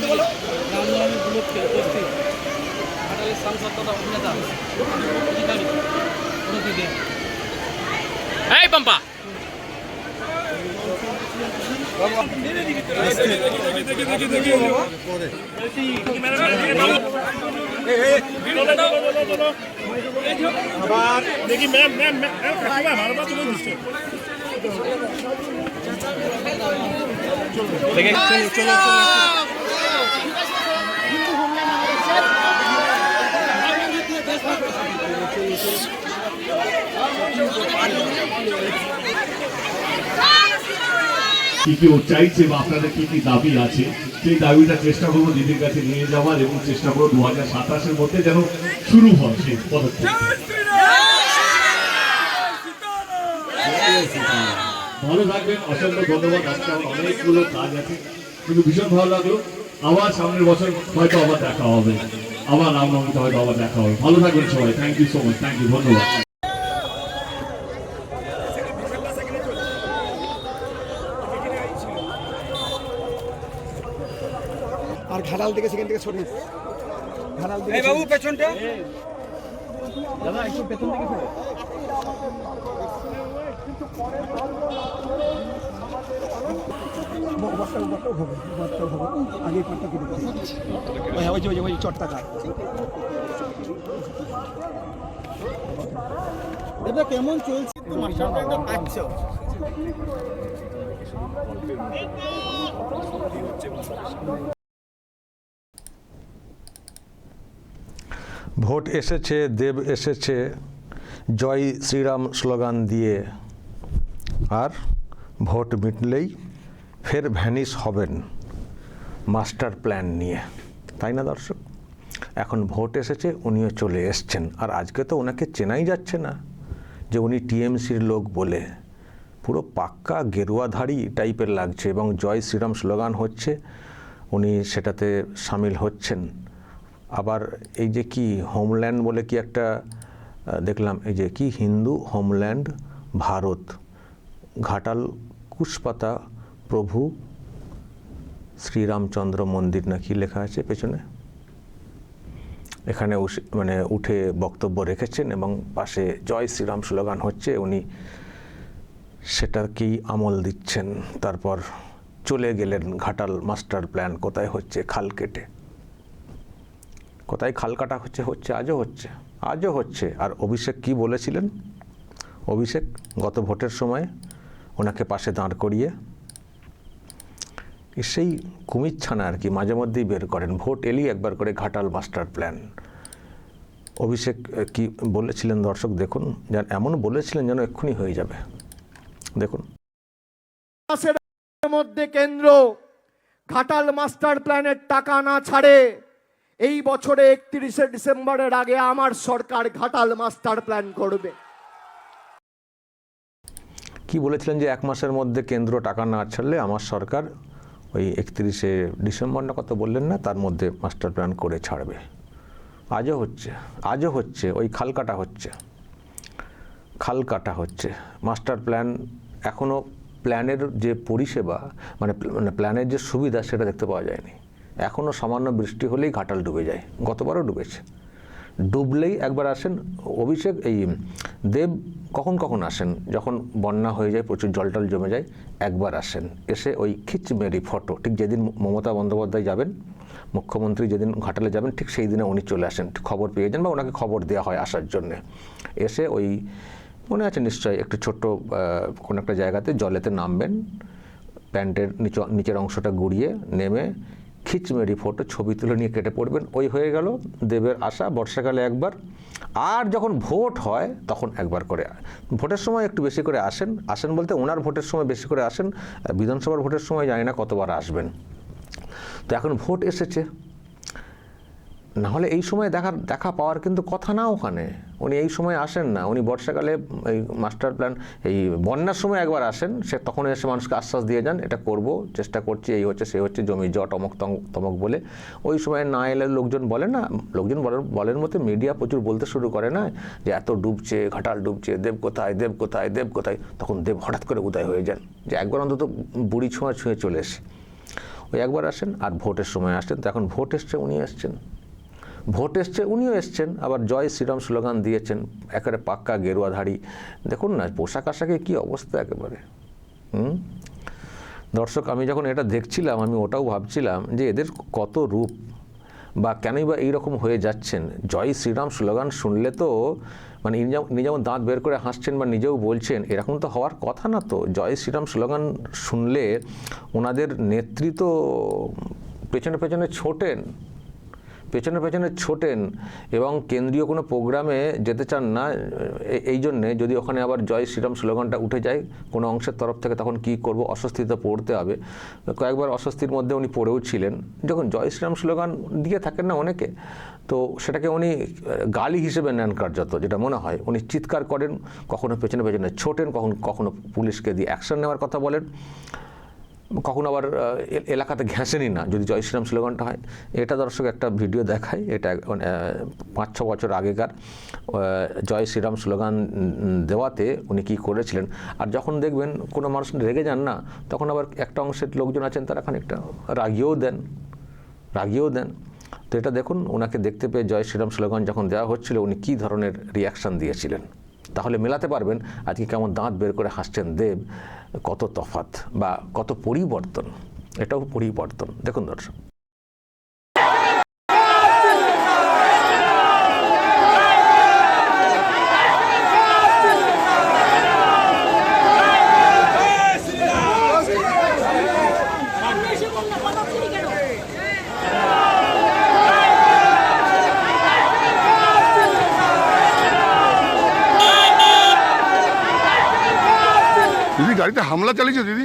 রামনবমী উপলক্ষে উপস্থিত ঘাটালের সাংসদ তথা অভিনেতা এই পাম্পা দেখি ম্যাম ম্যাম ম্যাম আমার বাচ্চা দিচ্ছে চলো কি কি ও চাইছে বা আপনাদের কি কি দাবি আছে সেই দাবিটা চেষ্টা করবো দিদির কাছে নিয়ে যাওয়ার এবং চেষ্টা করবো 2027-এর মধ্যে যেন শুরু হয় সেই পদক্ষেপ। ভালো থাকবেন, অসংখ্য ধন্যবাদ। আজকে আমার অনেকগুলো কাজ আছে, কিন্তু ভীষণ ভালো লাগলো। আবার সামনের বছর হয়তো আবার দেখা হবে, আবার রামনবমীতে হয়তো আবার দেখা হবে। ভালো থাকবেন সবাই। Thank you so much. Thank you, ধন্যবাদ। আর ঘাটাল থেকে সেখান থেকে সরিয়ে ঘাটাল থেকে বাবু পেছনটা দাদা একটু পেছন থেকে সরে আগে পাটটা কেটে ওই চটটা কাট এটা কেমন চলছে পাচ্ছ ভোট এসেছে, দেব এসেছে, জয় শ্রীরাম স্লোগান দিয়ে, আর ভোট মিটলেই ফের ভ্যানিশ হবেন মাস্টার প্ল্যান নিয়ে, তাই না দর্শক? এখন ভোট এসেছে, উনিও চলে এসছেন, আর আজকে তো ওনাকে চেনাই যাচ্ছে না যে উনি টিএমসির লোক বলে। পুরো পাক্কা গেরুয়াধারী টাইপের লাগছে, এবং জয় শ্রীরাম স্লোগান হচ্ছে, উনি সেটাতে সামিল হচ্ছেন। আবার এই যে কি হোমল্যান্ড বলে কি একটা দেখলাম, এই যে কি হিন্দু হোমল্যান্ড ভারত, ঘাটাল কুশপাতা প্রভু শ্রীরামচন্দ্র মন্দির না কি লেখা আছে পেছনে, এখানে মানে উঠে বক্তব্য রেখেছেন এবং পাশে জয় শ্রীরাম স্লোগান হচ্ছে, উনি সেটাকেই আমল দিচ্ছেন। তারপর চলে গেলেন ঘাটাল মাস্টার প্ল্যান কোথায় হচ্ছে, খাল কেটে। কোথায় খাল কাটা হচ্ছে আজও হচ্ছে। আর অভিষেক কি বলেছিলেন? অভিষেক গত ভোটের সময় ওনাকে পাশে দাঁড় করিয়ে সেই কুমির ছানা আর কি মাঝে মধ্যেই বের করেন, ভোট এলেই একবার করে ঘাটাল মাস্টার প্ল্যান। অভিষেক কি বলেছিলেন দর্শক দেখুন, যেন এমন বলেছিলেন যেন এক্ষুনি হয়ে যাবে। দেখুন, মধ্যে কেন্দ্র ঘাটাল মাস্টার প্ল্যানের টাকা না ছাড়ে এই বছরে 31শে ডিসেম্বরের আগে আমার সরকার ঘাটাল মাস্টার প্ল্যান করবে। কি বলেছিলেন যে 1 মাসের মধ্যে কেন্দ্র টাকা না ছাড়লে আমার সরকার ওই 31শে ডিসেম্বর না কত বললেন না, তার মধ্যে মাস্টার প্ল্যান করে ছাড়বে। আজও হচ্ছে ওই খাল কাটা হচ্ছে মাস্টার প্ল্যান। এখনও প্ল্যানের যে পরিষেবা মানে প্ল্যানের যে সুবিধা সেটা দেখতে পাওয়া যায়নি। এখনও সামান্য বৃষ্টি হলেই ঘাটাল ডুবে যায়, গতবারও ডুবেছে। ডুবলেই একবার আসেন অভিষেক, এই দেব কখন আসেন, যখন বন্যা হয়ে যায়, প্রচুর জল জমে যায়, একবার আসেন, এসে ওই খিচমেরি ফটো, ঠিক যেদিন মমতা বন্দ্যোপাধ্যায় যাবেন, মুখ্যমন্ত্রী যেদিন ঘাটালে যাবেন, ঠিক সেই দিনে উনি চলে আসেন, খবর পেয়ে যান বা ওনাকে খবর দেওয়া হয় আসার জন্যে। এসে ওই মনে আছে নিশ্চয়ই একটু ছোট্ট কোনো একটা জায়গাতে জলেতে নামবেন, প্যান্টের নিচের অংশটা গুড়িয়ে নেমে খিচমেরি ফটো ছবি তুলে নিয়ে কেটে পড়বেন। ওই হয়ে গেল দেবের আসা বর্ষাকালে একবার, আর যখন ভোট হয় তখন একবার করে। ভোটের সময় একটু বেশি করে আসেন বলতে ওনার ভোটের সময় বেশি করে আসেন, বিধানসভার ভোটের সময় জানি না কতবার আসবেন। তো এখন ভোট এসেছে, নাহলে এই সময় দেখা পাওয়ার কিন্তু কথা না ওখানে। উনি এই সময় আসেন না, উনি বর্ষাকালে এই মাস্টার প্ল্যান এই বন্যার সময় একবার আসেন, সে তখন এসে মানুষকে আশ্বাস দিয়ে যান এটা করব, চেষ্টা করছি, এই হচ্ছে সেই হচ্ছে, জমি জট অমক তমক বলে। ওই সময় না এলে লোকজন বলে না, বলেন মতো মিডিয়া প্রচুর বলতে শুরু করে না যে এত ডুবছে, ঘাটাল ডুবছে, দেব কোথায়, তখন দেব হঠাৎ করে উদয় হয়ে যান যে একবার অন্তত বুড়ি ছুঁয়ে চলে এসে। ওই একবার আসেন আর ভোটের সময় আসেন। তো এখন ভোট এসছে, উনি এসছেন, ভোট এসছে উনিও এসছেন, আবার জয় শ্রীরাম স্লোগান দিয়েছেন, একেবারে পাক্কা গেরুয়াধারী। দেখুন না পোশাক আশাকে কী অবস্থা একেবারে। দর্শক, আমি যখন এটা দেখছিলাম আমি ওটাও ভাবছিলাম যে এদের কত রূপ, বা কেনই বা এইরকম হয়ে যাচ্ছেন। জয় শ্রীরাম স্লোগান শুনলে তো মানে ইনি যেমন দাঁত বের করে হাসছেন বা নিজেও বলছেন, এরকম তো হওয়ার কথা না। তো জয় শ্রীরাম স্লোগান শুনলে ওনাদের নেত্রী তো পেছনে পেছনে ছোটেন এবং কেন্দ্রীয় কোনো প্রোগ্রামে যেতে চান না। এই জন্যে যদি ওখানে আবার জয় শ্রীরাম স্লোগানটা উঠে যায় কোনো অংশের তরফ থেকে, তখন কি করব, অস্বস্তিতে পড়তে হবে। কয়েকবার অস্বস্তির মধ্যে উনি পড়েও ছিলেন। যখন জয় শ্রীরাম স্লোগান দিয়ে থাকেন না অনেকে, তো সেটাকে উনি গালি হিসেবে নেন কার্যত, যেটা মনে হয়। উনি চিৎকার করেন, কখনো পেছনে পেছনে ছোটেন, কখনো পুলিশকে দিয়ে অ্যাকশন নেওয়ার কথা বলেন, কখনো আবার এলাকাতে ঘেঁষেনি না যদি জয় শ্রীরাম স্লোগানটা হয়। এটা দর্শক একটা ভিডিও দেখায়, এটা 5-6 বছর আগেকার জয় শ্রীরাম স্লোগান দেওয়াতে উনি কী করেছিলেন। আর যখন দেখবেন কোনো মানুষ রেগে যান না, তখন আবার একটা অংশের লোকজন আছেন তারা খানিকটা রাগিয়েও দেন। তো এটা দেখুন, ওনাকে দেখতে পেয়ে জয় শ্রীরাম স্লোগান যখন দেওয়া হচ্ছিল উনি কী ধরনের রিয়াকশান দিয়েছিলেন। তাহলে মেলাতে পারবেন আজকে কেমন দাঁত বের করে হাসছেন দেব, কত তফাৎ বা কত পরিবর্তন। এটাও পরিবর্তন। দেখুন দর্শক। দিদি গাড়িতে হামলা চালিয়েছে দিদি।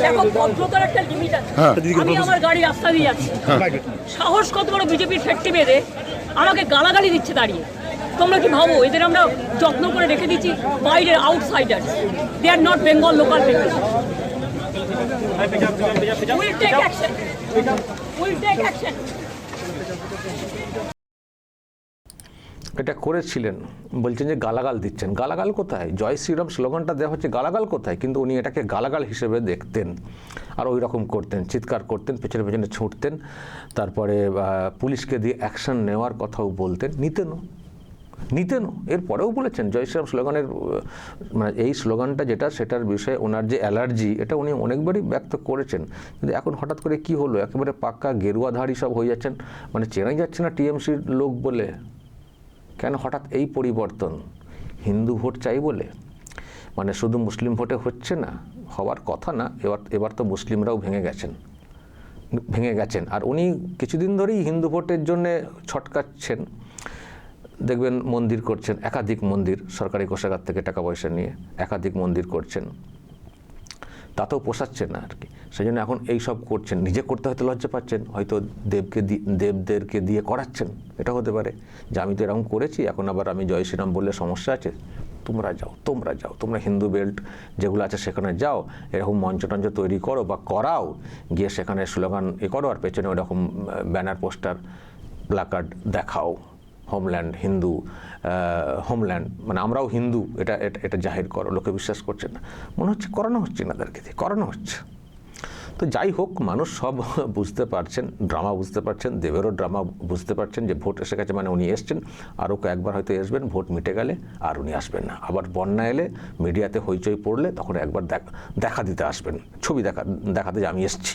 দেখো, ভদ্রতার একটা লিমিট আছে। আমি আমার গাড়ি রাস্তা দিয়ে যাচ্ছি, সাহস কত বড় বিজেপির ফ্যাক্টরি বেঁধে আমাকে গালাগালি দিচ্ছে দাঁড়িয়ে। তোমরা কি ভাবো এদের আমরা যত্ন করে রেখে দিচ্ছি? বাইরের outsider, they are not Bengal local people. Will take action, will take action. এটা করেছিলেন, বলছেন যে গালাগাল দিচ্ছেন। গালাগাল কোথায়? জয় শ্রীরাম স্লোগানটা দেওয়া হচ্ছে, গালাগাল কোথায়? কিন্তু উনি এটাকে গালাগাল হিসেবে দেখতেন আর ওই রকম করতেন, চিৎকার করতেন, পেছনে পেছনে ছুটতেন, তারপরে পুলিশকে দিয়ে অ্যাকশন নেওয়ার কথাও বলতেন, নিতেনও। এরপরেও বলেছেন জয় শ্রীরাম স্লোগানের মানে এই স্লোগানটা যেটা, সেটার বিষয়ে ওনার যে অ্যালার্জি, এটা উনি অনেকবারই ব্যক্ত করেছেন। কিন্তু এখন হঠাৎ করে কি হলো, একেবারে পাক্কা গেরুয়াধারী সব হয়ে যাচ্ছেন, মানে চেনাই যাচ্ছে না টিএমসির লোক বলে। কেন হঠাৎ এই পরিবর্তন? হিন্দু ভোট চাই বলে? মানে শুধু মুসলিম ভোটে হচ্ছে না, হওয়ার কথা না। এবার তো মুসলিমরাও ভেঙে গেছেন। আর উনি কিছুদিন ধরেই হিন্দু ভোটের জন্যে ছটকাচ্ছেন। দেখবেন মন্দির করছেন, একাধিক মন্দির, সরকারি কোষাগার থেকে টাকা পয়সা নিয়ে একাধিক মন্দির করছেন, তাতেও পোষাচ্ছে না আর কি। সেই জন্য এখন এইসব করছেন। নিজে করতে হয়তো লজ্জা পাচ্ছেন, হয়তো দেবদেরকে দিয়ে করাচ্ছেন। এটা হতে পারে যে আমি তো এরকম করেছি, এখন আবার আমি জয় শ্রীরাম বললে সমস্যা আছে, তোমরা যাও, তোমরা হিন্দু বেল্ট যেগুলো আছে সেখানে যাও, এরকম মঞ্চ টঞ্চ তৈরি করো বা করাও, গিয়ে সেখানে স্লোগান করো, আর পেছনে ওরকম ব্যানার পোস্টার প্ল্যাকার্ড দেখাও, হোমল্যান্ড হিন্দু, হোমল্যান্ড মানে আমরাও হিন্দু, এটা জাহির করো। লোকে বিশ্বাস করছে না, মনে হচ্ছে করানো হচ্ছে না, তাদেরকে দিয়ে করানো হচ্ছে। তো যাই হোক, মানুষ সব বুঝতে পারছেন, ড্রামা বুঝতে পারছেন, দেবেরও ড্রামা বুঝতে পারছেন যে ভোট এসে গেছে, মানে উনি এসছেন, আরও কয়েকবার হয়তো আসবেন, ভোট মিটে গেলে আর উনি আসবেন না। আবার বন্যা এলে, মিডিয়াতে হইচই পড়লে, তখন একবার দেখা দিতে আসবেন, ছবি দেখাতে যে আমি এসছি,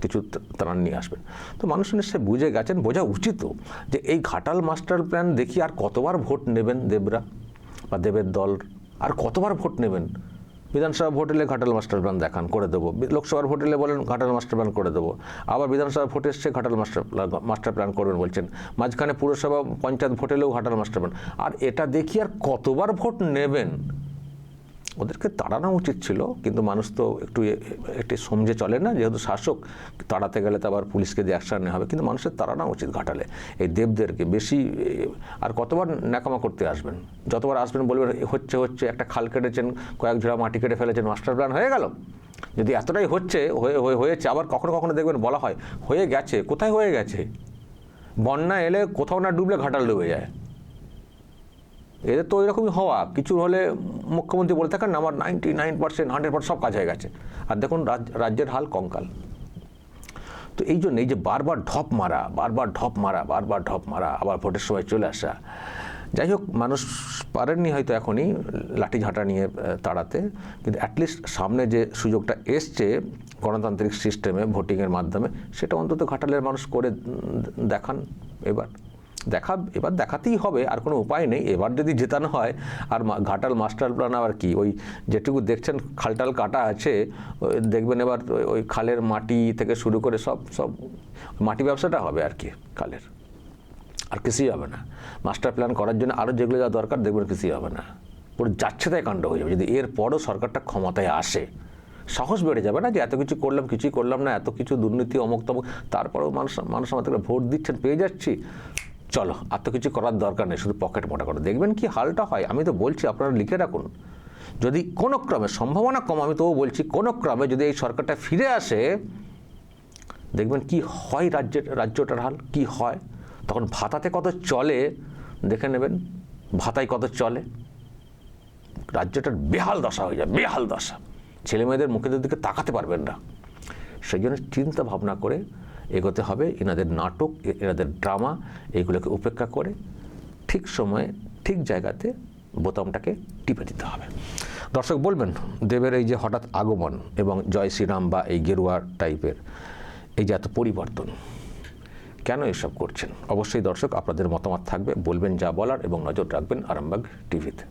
কিছু ত্রাণ নিয়ে আসবেন। তো মানুষ নিশ্চয়ই বুঝে গেছেন, বোঝা উচিত যে এই ঘাটাল মাস্টার প্ল্যান দেখি আর কতবার ভোট নেবেন দেবরা বা দেবের দল, আর কতবার ভোট নেবেন? বিধানসভা ভোট এলে ঘাটাল মাস্টার প্ল্যান দেখান, করে দেবো। লোকসভার ভোট এলে বলেন ঘাটাল মাস্টার প্ল্যান করে দেবো। আবার বিধানসভা ভোট এসছে, ঘাটাল মাস্টার প্ল্যান করবেন বলছেন। মাঝখানে পুরসভা পঞ্চায়েত ভোট এলেও ঘাটাল মাস্টার প্ল্যান। আর এটা দেখি আর কতবার ভোট নেবেন? ওদেরকে তাড়ানো উচিত ছিল, কিন্তু মানুষ তো একটু সমঝে চলে না, যেহেতু শাসক, তাড়াতে গেলে তো আবার পুলিশকে দিয়ে অ্যাকশন নেওয়া হবে। কিন্তু মানুষের তাড়ানো উচিত ঘাটালে এই দেবদেরকে বেশি। আর কতবার ন্যাকামা করতে আসবেন? যতবার আসবেন বলবেন হচ্ছে, একটা খাল কেটেছেন, কয়েক ঝোড়া মাটি কেটে ফেলেছেন, মাস্টার প্ল্যান হয়ে গেল। যদি এতটাই হয়েছে, আবার কখনো কখনো দেখবেন বলা হয় হয়ে গেছে, কোথায় হয়ে গেছে? বন্যা এলে কোথাও না ডুবলে ঘাটাল ডুবে যায়। এদের তো এরকমই হওয়া, কিছু হলে মুখ্যমন্ত্রী বলে থাকেন আমার 99%, 100% সব কাজ হয়ে গেছে, আর দেখুন রাজ্যের হাল কঙ্কাল। তো এই জন্য এই যে বারবার ঢপ মারা, আবার ভোটের সময় চলে আসা, যাই হোক মানুষ পারেননি হয়তো এখনই লাঠি ঝাঁটা নিয়ে তাড়াতে, কিন্তু অ্যাটলিস্ট সামনে যে সুযোগটা এসছে গণতান্ত্রিক সিস্টেমে ভোটিংয়ের মাধ্যমে, সেটা অন্তত ঘাটালের মানুষ করে দেখান। এবার দেখাতেই হবে, আর কোনো উপায় নেই। এবার যদি জেতানো হয়, আর ঘাটাল মাস্টার প্ল্যান আবার কি, ওই যেটুকু দেখছেন খালটাল কাটা আছে, দেখবেন এবার ওই খালের মাটি থেকে শুরু করে সব মাটি ব্যবসাটা হবে আর কি, খালের আর কিছুই হবে না। মাস্টার প্ল্যান করার জন্য আরও যেগুলো যা দরকার দেখবেন কিছুই হবে না, পুরো যাচ্ছে তাই কাণ্ড হয়ে যাবে। যদি এরপরও সরকারটা ক্ষমতায় আসে, সাহস বেড়ে যাবে না যে এত কিছু করলাম, কিছুই করলাম না, এত কিছু দুর্নীতি অমুক তমুক, তারপরেও মানুষ আমাদের ভোট দিচ্ছেন, পেয়ে যাচ্ছি, চলো আর তো কিছু করার দরকার নেই, শুধু পকেট মোটা করে। দেখবেন কি হালটা হয়। আমি তো বলছি আপনারা লিখে রাখুন, যদি কোনো ক্রমে, সম্ভাবনা কম, আমি তবু বলছি কোনো ক্রমে যদি এই সরকারটা ফিরে আসে, দেখবেন কি হয় রাজ্যটার হাল কি হয়। তখন ভাতাতে কত চলে দেখে নেবেন, ভাতায় কত চলে, রাজ্যটার বেহাল দশা হয়ে যায়, বেহাল দশা। ছেলে মেয়েদের মুখের দিকে তাকাতে পারবেন না। সেই জন্য চিন্তা ভাবনা করে এগোতে হবে। এনাদের নাটক, এনাদের ড্রামা, এইগুলোকে উপেক্ষা করে ঠিক সময়ে ঠিক জায়গাতে বোতামটাকে টিপে দিতে হবে। দর্শক বলবেন দেবের এই যে হঠাৎ আগমন এবং জয় শ্রীরাম বা এই গেরুয়া টাইপের এই যে এত পরিবর্তন, কেন এসব করছেন? অবশ্যই দর্শক আপনাদের মতামত থাকবে, বলবেন যা বলার, এবং নজর রাখবেন আরামবাগ টিভিতে।